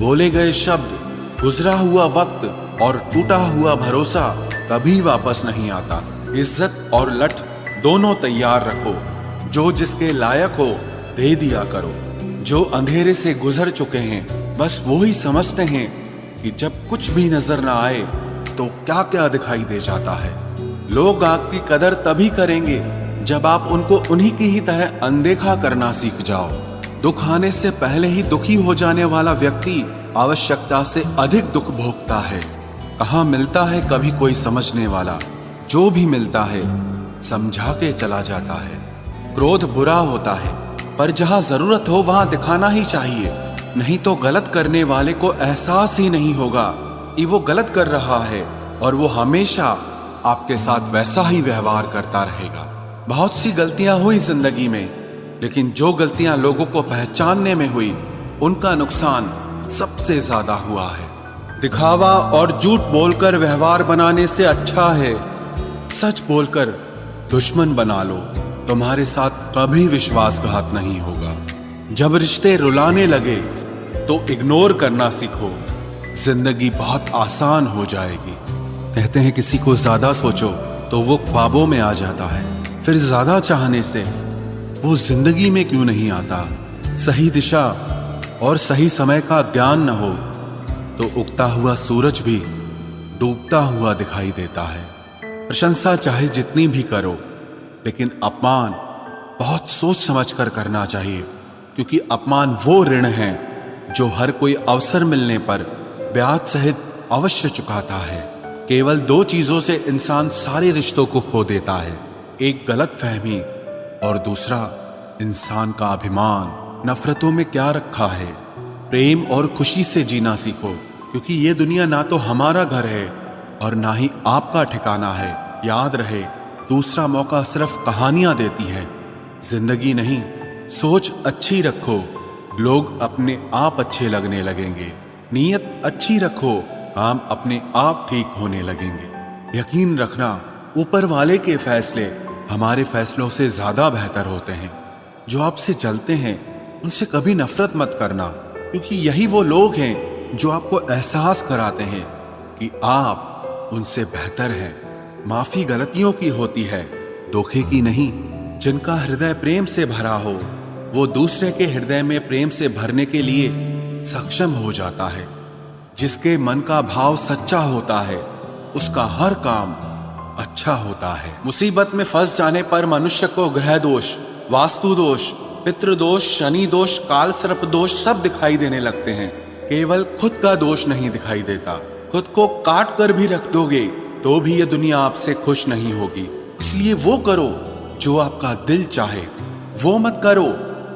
बोले गए शब्द, गुजरा हुआ वक्त और टूटा हुआ भरोसा कभी वापस नहीं आता। इज्जत और लठ दोनों तैयार रखो, जो जिसके लायक हो दे दिया करो। जो अंधेरे से गुजर चुके हैं बस वो ही समझते हैं कि जब कुछ भी नजर ना आए तो क्या क्या दिखाई दे जाता है। लोग आपकी कदर तभी करेंगे जब आप उनको उन्हीं की ही तरह अनदेखा करना सीख जाओ। दुख आने से पहले ही दुखी हो जाने वाला व्यक्ति आवश्यकता से अधिक दुख भोगता है। कहाँ मिलता है कभी कोई समझने वाला, जो भी मिलता है समझा के चला जाता है। क्रोध बुरा होता है पर जहाँ जरूरत हो वहां दिखाना ही चाहिए, नहीं तो गलत करने वाले को एहसास ही नहीं होगा कि वो गलत कर रहा है और वो हमेशा आपके साथ वैसा ही व्यवहार करता रहेगा। बहुत सी गलतियां हुई जिंदगी में, लेकिन जो गलतियां लोगों को पहचानने में हुई उनका नुकसान सबसे ज्यादा हुआ है। दिखावा और झूठ बोलकर व्यवहार बनाने से अच्छा है सच बोलकर दुश्मन बना लो, तुम्हारे साथ कभी विश्वासघात नहीं होगा। जब रिश्ते रुलाने लगे तो इग्नोर करना सीखो, जिंदगी बहुत आसान हो जाएगी। कहते हैं किसी को ज्यादा सोचो तो वो ख्वाबों में आ जाता है, फिर ज्यादा चाहने से वो जिंदगी में क्यों नहीं आता। सही दिशा और सही समय का ज्ञान न हो तो उगता हुआ सूरज भी डूबता हुआ दिखाई देता है। प्रशंसा चाहे जितनी भी करो, लेकिन अपमान बहुत सोच समझ कर करना चाहिए, क्योंकि अपमान वो ऋण है जो हर कोई अवसर मिलने पर ब्याज सहित अवश्य चुकाता है। केवल दो चीजों से इंसान सारे रिश्तों को खो देता है, एक गलतफहमी और दूसरा इंसान का अभिमान। नफरतों में क्या रखा है, प्रेम और खुशी से जीना सीखो, क्योंकि ये दुनिया ना तो हमारा घर है और ना ही आपका ठिकाना है। याद रहे, दूसरा मौका सिर्फ कहानियां देती है, जिंदगी नहीं। सोच अच्छी रखो, लोग अपने आप अच्छे लगने लगेंगे। नीयत अच्छी रखो, काम अपने आप ठीक होने लगेंगे। यकीन रखना, ऊपर वाले के फैसले हमारे फैसलों से ज्यादा बेहतर होते हैं। जो आपसे चलते हैं उनसे कभी नफरत मत करना, क्योंकि यही वो लोग हैं जो आपको एहसास कराते हैं कि आप उनसे बेहतर हैं। माफी गलतियों की होती है, धोखे की नहीं। जिनका हृदय प्रेम से भरा हो वो दूसरे के हृदय में प्रेम से भरने के लिए सक्षम हो जाता है। जिसके मन का भाव सच्चा होता है उसका हर काम अच्छा होता है। मुसीबत में फंस जाने पर मनुष्य को ग्रह दोष, वास्तु दोष, पितृ दोष, शनि दोष, काल सर्प दोष सब दिखाई देने लगते हैं। केवल खुद का दोष नहीं दिखाई देता। खुद को काट कर भी रख दोगे तो भी ये दुनिया आपसे खुश नहीं होगी। इसलिए वो करो जो आपका दिल चाहे, वो मत करो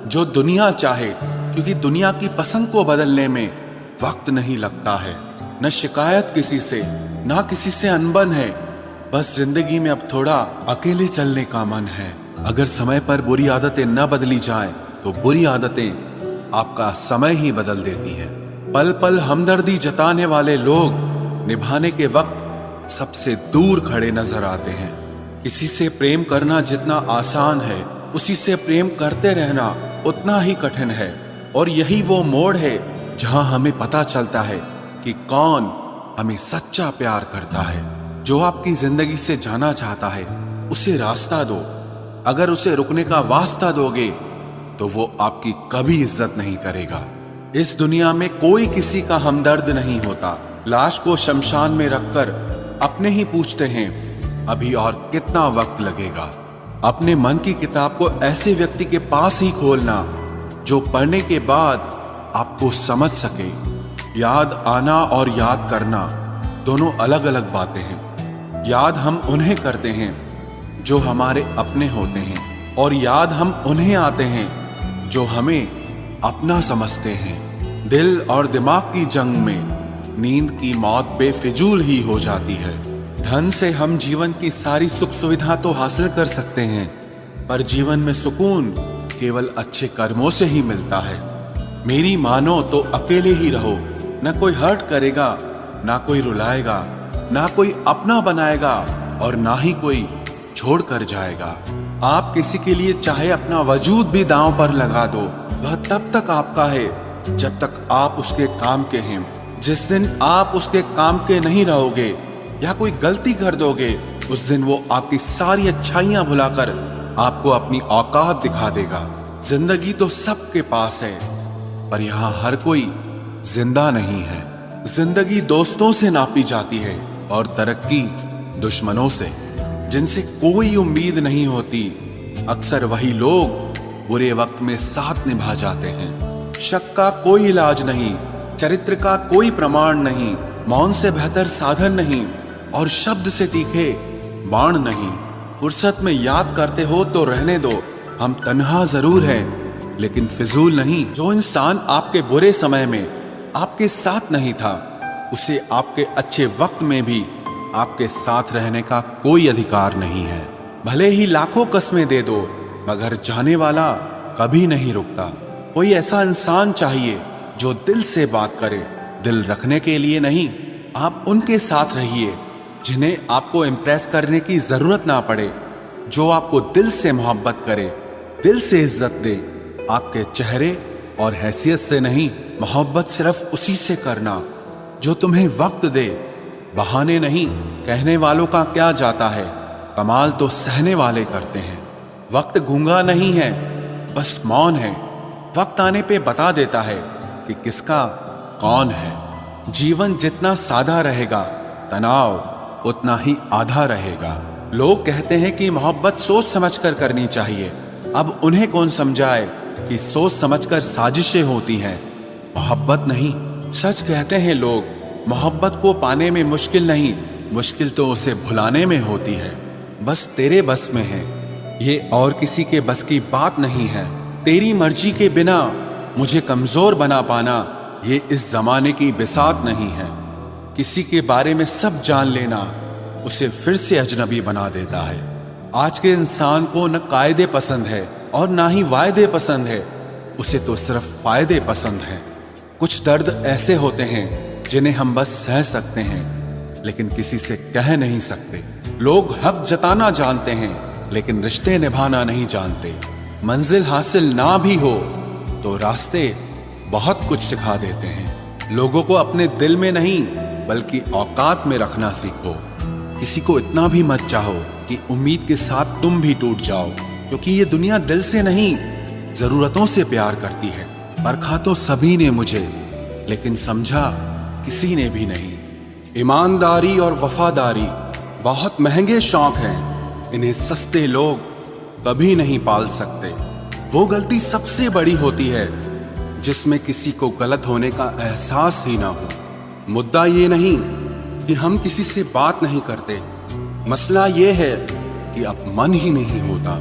जो दुनिया चाहे, क्योंकि दुनिया की पसंद को बदलने में वक्त नहीं लगता है। न शिकायत किसी से, ना किसी से अनबन है, बस जिंदगी में अब थोड़ा अकेले चलने का मन है। अगर समय पर बुरी आदतें न बदली जाएं, तो बुरी आदतें आपका समय ही बदल देती हैं। पल पल हमदर्दी जताने वाले लोग निभाने के वक्त सबसे दूर खड़े नजर आते हैं। किसी से प्रेम करना जितना आसान है, उसी से प्रेम करते रहना उतना ही कठिन है। और यही वो मोड़ है जहां हमें पता चलता है कि कौन हमें सच्चा प्यार करता है। जो आपकी जिंदगी से जाना चाहता है उसे रास्ता दो। अगर उसे रुकने का वास्ता दोगे तो वो आपकी कभी इज्जत नहीं करेगा। इस दुनिया में कोई किसी का हमदर्द नहीं होता। लाश को शमशान में रखकर अपने ही पूछते हैं अभी और कितना वक्त लगेगा। अपने मन की किताब को ऐसे व्यक्ति के पास ही खोलना जो पढ़ने के बाद आपको समझ सके। याद आना और याद करना दोनों अलग अलग बातें हैं। याद हम उन्हें करते हैं जो हमारे अपने होते हैं, और याद हम उन्हें आते हैं जो हमें अपना समझते हैं। दिल और दिमाग की जंग में नींद की मौत बेफिजूल ही हो जाती है। धन से हम जीवन की सारी सुख सुविधा तो हासिल कर सकते हैं, पर जीवन में सुकून केवल अच्छे कर्मों से ही मिलता है। मेरी मानो तो अकेले ही रहो, न कोई हर्ट करेगा, ना कोई रुलाएगा, ना कोई अपना बनाएगा और ना ही कोई छोड़ कर जाएगा। आप किसी के लिए चाहे अपना वजूद भी दांव पर लगा दो, वह तब तक आपका है जब तक आप उसके काम के हैं। जिस दिन आप उसके काम के नहीं रहोगे या कोई गलती कर दोगे, उस दिन वो आपकी सारी अच्छाइयां भुलाकर आपको अपनी औकात दिखा देगा। जिंदगी तो सबके पास है, पर यहाँ हर कोई जिंदा नहीं है। जिंदगी दोस्तों से नापी जाती है और तरक्की दुश्मनों से, जिनसे कोई उम्मीद नहीं होती। अक्सर वही लोग बुरे वक्त में साथ निभा जाते हैं। शक का कोई इलाज नहीं, चरित्र का कोई प्रमाण नहीं, मौन से बेहतर साधन नहीं और शब्द से तीखे बाण नहीं। फुर्सत में याद करते हो तो रहने दो, हम तन्हा जरूर हैं लेकिन फिजूल नहीं। जो इंसान आपके बुरे समय में आपके साथ नहीं था, उसे आपके अच्छे वक्त में भी आपके साथ रहने का कोई अधिकार नहीं है। भले ही लाखों कस्में दे दो, मगर जाने वाला कभी नहीं रुकता। कोई ऐसा इंसान चाहिए जो दिल से बात करे, दिल रखने के लिए नहीं। आप उनके साथ रहिए जिन्हें आपको इम्प्रेस करने की जरूरत ना पड़े, जो आपको दिल से मोहब्बत करे, दिल से इज्जत दे। आपके चेहरे और हैसियत से नहीं, मोहब्बत सिर्फ उसी से करना जो तुम्हें वक्त दे, बहाने नहीं। कहने वालों का क्या जाता है, कमाल तो सहने वाले करते हैं। वक्त गूंगा नहीं है, बस मौन है। वक्त आने पे बता देता है कि किसका कौन है। जीवन जितना सादा रहेगा, तनाव उतना ही आधा रहेगा। लोग कहते हैं कि मोहब्बत सोच समझकर करनी चाहिए। अब उन्हें कौन समझाए कि सोच समझकर साजिशें होती हैं, मोहब्बत नहीं। सच कहते हैं लोग, मोहब्बत को पाने में मुश्किल नहीं, मुश्किल तो उसे भुलाने में होती है। बस तेरे बस में है, ये और किसी के बस की बात नहीं है। तेरी मर्जी के बिना मुझे कमजोर बना पाना, ये इस जमाने की बिसात नहीं है। किसी के बारे में सब जान लेना उसे फिर से अजनबी बना देता है। आज के इंसान को न कायदे पसंद है और ना ही वायदे पसंद है, उसे तो सिर्फ फायदे पसंद है। कुछ दर्द ऐसे होते हैं जिन्हें हम बस सह सकते हैं, लेकिन किसी से कह नहीं सकते। लोग हक जताना जानते हैं, लेकिन रिश्ते निभाना नहीं जानते। मंजिल हासिल ना भी हो तो रास्ते बहुत कुछ सिखा देते हैं। लोगों को अपने दिल में नहीं बल्कि औकात में रखना सीखो। किसी को इतना भी मत चाहो कि उम्मीद के साथ तुम भी टूट जाओ, क्योंकि ये दुनिया दिल से नहीं, जरूरतों से प्यार करती है। परखा तो सभी ने मुझे, लेकिन समझा किसी ने भी नहीं। ईमानदारी और वफादारी बहुत महंगे शौक हैं, इन्हें सस्ते लोग कभी नहीं पाल सकते। वो गलती सबसे बड़ी होती है जिसमें किसी को गलत होने का एहसास ही ना हो। मुद्दा ये नहीं कि हम किसी से बात नहीं करते, मसला ये है कि अब मन ही नहीं होता।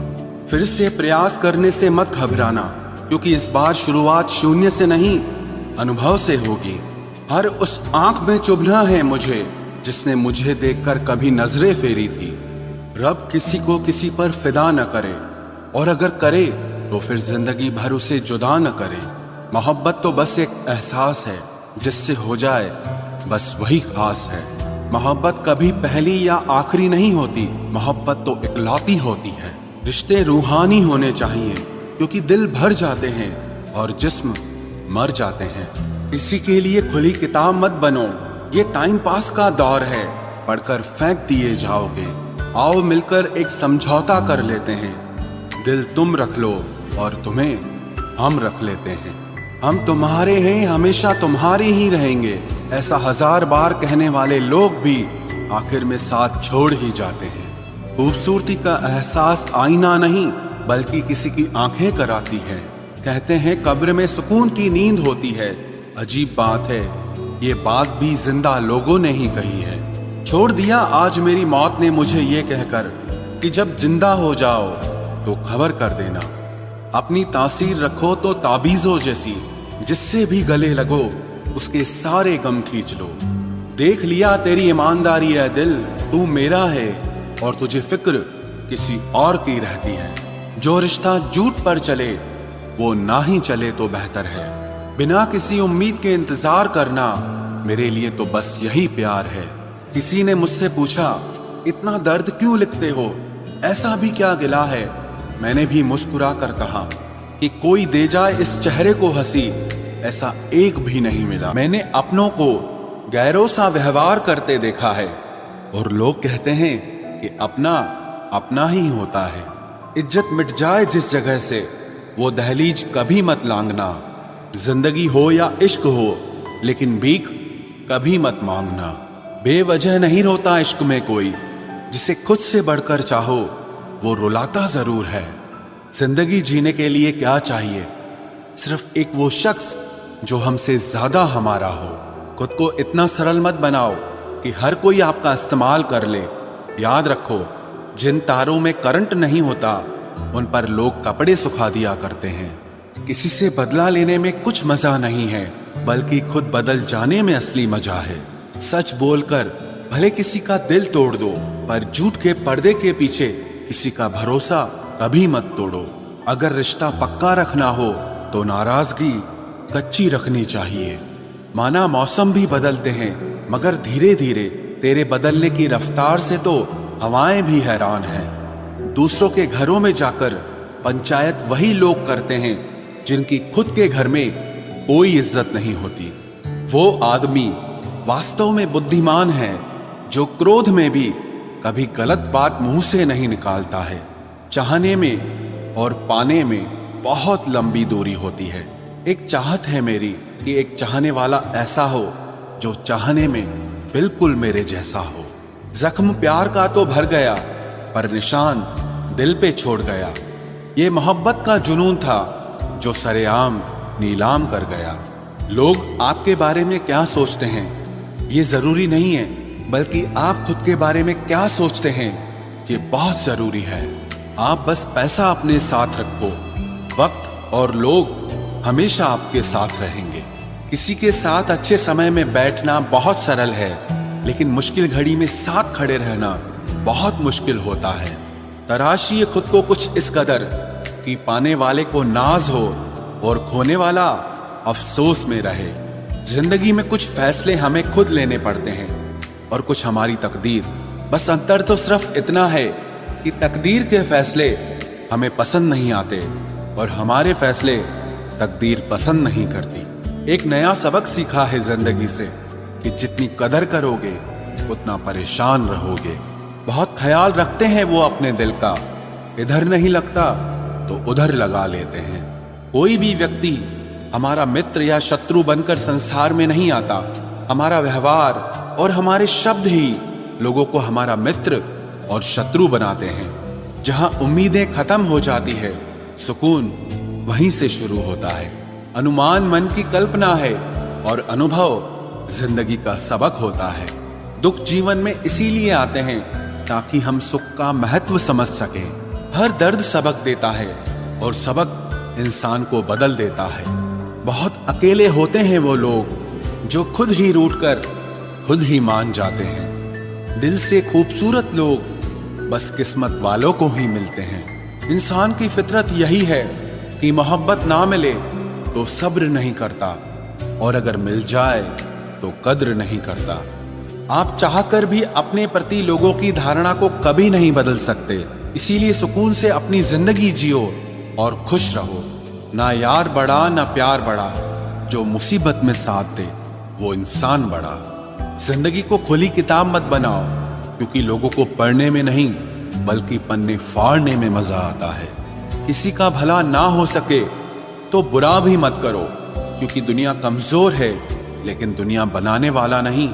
फिर से प्रयास करने से मत घबराना, क्योंकि इस बार शुरुआत शून्य से नहीं, अनुभव से होगी। हर उस आंख में चुभना है मुझे जिसने मुझे देखकर कभी नजरें फेरी थी। रब किसी को किसी पर फिदा न करे, और अगर करे तो फिर जिंदगी भर उसे जुदा न करे। मोहब्बत तो बस एक एहसास है, जिससे हो जाए बस वही खास है। मोहब्बत कभी पहली या आखिरी नहीं होती, मोहब्बत तो इकलौती होती है। रिश्ते रूहानी होने चाहिए, क्योंकि दिल भर जाते हैं और जिस्म मर जाते हैं। किसी के लिए खुली किताब मत बनो, ये टाइम पास का दौर है, पढ़कर फेंक दिए जाओगे। आओ मिलकर एक समझौता कर लेते हैं, दिल तुम रख लो और तुम्हें हम रख लेते हैं। हम तुम्हारे हैं, हमेशा तुम्हारे ही रहेंगे, ऐसा 1000 बार कहने वाले लोग भी आखिर में साथ छोड़ ही जाते हैं। खूबसूरती का एहसास आईना नहीं बल्कि किसी की आंखें कराती है। कहते हैं कब्र में सुकून की नींद होती है, अजीब बात है, ये बात भी जिंदा लोगों ने ही कही है। छोड़ दिया आज मेरी मौत ने मुझे ये कहकर कि जब जिंदा हो जाओ तो खबर कर देना। अपनी तासीर रखो तो ताबीजों जैसी, जिससे भी गले लगो उसके सारे गम खींच लो। देख लिया तेरी ईमानदारी है दिल, तू मेरा है और तुझे फिक्र किसी और की रहती है। जो रिश्ता झूठ पर चले वो ना ही चले तो बेहतर है। बिना किसी उम्मीद के इंतजार करना मेरे लिए तो बस यही प्यार है। किसी ने मुझसे पूछा इतना दर्द क्यों लिखते हो, ऐसा भी क्या गिला है। मैंने भी मुस्कुरा कर कहा कि कोई दे जाए इस चेहरे को हंसी, ऐसा एक भी नहीं मिला। मैंने अपनों को गैरों सा व्यवहार करते देखा है और लोग कहते हैं कि अपना अपना ही होता है। इज्जत मिट जाए जिस जगह से वो दहलीज कभी मत लांघना। जिंदगी हो या इश्क हो लेकिन भीख कभी मत मांगना। बेवजह नहीं रोता इश्क में कोई, जिसे खुद से बढ़कर चाहो वो रुलाता जरूर है। जिंदगी जीने के लिए क्या चाहिए? सिर्फ एक वो शख्स जो हमसे ज्यादा हमारा हो। खुद को इतना सरल मत बनाओ कि हर कोई आपका इस्तेमाल कर ले। याद रखो, जिन तारों में करंट नहीं होता उन पर लोग कपड़े सुखा दिया करते हैं। किसी से बदला लेने में कुछ मजा नहीं है, बल्कि खुद बदल जाने में असली मजा है। सच बोलकर भले किसी का दिल तोड़ दो, पर झूठ के पर्दे के पीछे किसी का भरोसा कभी मत तोड़ो। अगर रिश्ता पक्का रखना हो तो नाराजगी कच्ची रखनी चाहिए। माना मौसम भी बदलते हैं, मगर धीरे धीरे तेरे बदलने की रफ्तार से तो हवाएं भी हैरान हैं। दूसरों के घरों में जाकर पंचायत वही लोग करते हैं जिनकी खुद के घर में कोई इज्जत नहीं होती। वो आदमी वास्तव में बुद्धिमान है जो क्रोध में भी कभी गलत बात मुंह से नहीं निकालता है। चाहने में और पाने में बहुत लंबी दूरी होती है। एक चाहत है मेरी कि एक चाहने वाला ऐसा हो जो चाहने में बिल्कुल मेरे जैसा हो। जख्म प्यार का तो भर गया, पर निशान दिल पे छोड़ गया। ये मोहब्बत का जुनून था जो सरेआम नीलाम कर गया। लोग आपके बारे में क्या सोचते हैं ये जरूरी नहीं है, बल्कि आप खुद के बारे में क्या सोचते हैं ये बहुत जरूरी है। आप बस पैसा अपने साथ रखो, वक्त और लोग हमेशा आपके साथ रहेंगे। किसी के साथ अच्छे समय में बैठना बहुत सरल है, लेकिन मुश्किल घड़ी में साथ खड़े रहना बहुत मुश्किल होता है। तराशिए खुद को कुछ इस कदर कि पाने वाले को नाज हो और खोने वाला अफसोस में रहे। जिंदगी में कुछ फैसले हमें खुद लेने पड़ते हैं और कुछ हमारी तकदीर। बस अंतर तो सिर्फ इतना है कि तकदीर के फैसले हमें पसंद नहीं आते और हमारे फैसले तकदीर पसंद नहीं करती। एक नया सबक सीखा है जिंदगी से कि जितनी कदर करोगे उतना परेशान रहोगे। बहुत ख्याल रखते हैं वो अपने दिल का, इधर नहीं लगता तो उधर लगा लेते हैं। कोई भी व्यक्ति हमारा मित्र या शत्रु बनकर संसार में नहीं आता। हमारा व्यवहार और हमारे शब्द ही लोगों को हमारा मित्र और शत्रु बनाते हैं। जहां उम्मीदें खत्म हो जाती है, सुकून वहीं से शुरू होता है। अनुमान मन की कल्पना है और अनुभव जिंदगी का सबक होता है। दुख जीवन में इसीलिए आते हैं ताकि हम सुख का महत्व समझ सकें। हर दर्द सबक देता है और सबक इंसान को बदल देता है। बहुत अकेले होते हैं वो लोग जो खुद ही रूठ कर खुद ही मान जाते हैं। दिल से खूबसूरत लोग बस किस्मत वालों को ही मिलते हैं। इंसान की फितरत यही है कि मोहब्बत ना मिले तो सब्र नहीं करता, और अगर मिल जाए तो कद्र नहीं करता। आप चाहकर भी अपने प्रति लोगों की धारणा को कभी नहीं बदल सकते। इसीलिए सुकून से अपनी जिंदगी जियो और खुश रहो। ना यार बड़ा ना प्यार बड़ा, जो मुसीबत में साथ दे वो इंसान बड़ा। जिंदगी को खुली किताब मत बनाओ, क्योंकि लोगों को पढ़ने में नहीं बल्कि पन्ने फाड़ने में मजा आता है। किसी का भला ना हो सके तो बुरा भी मत करो, क्योंकि दुनिया कमजोर है लेकिन दुनिया बनाने वाला नहीं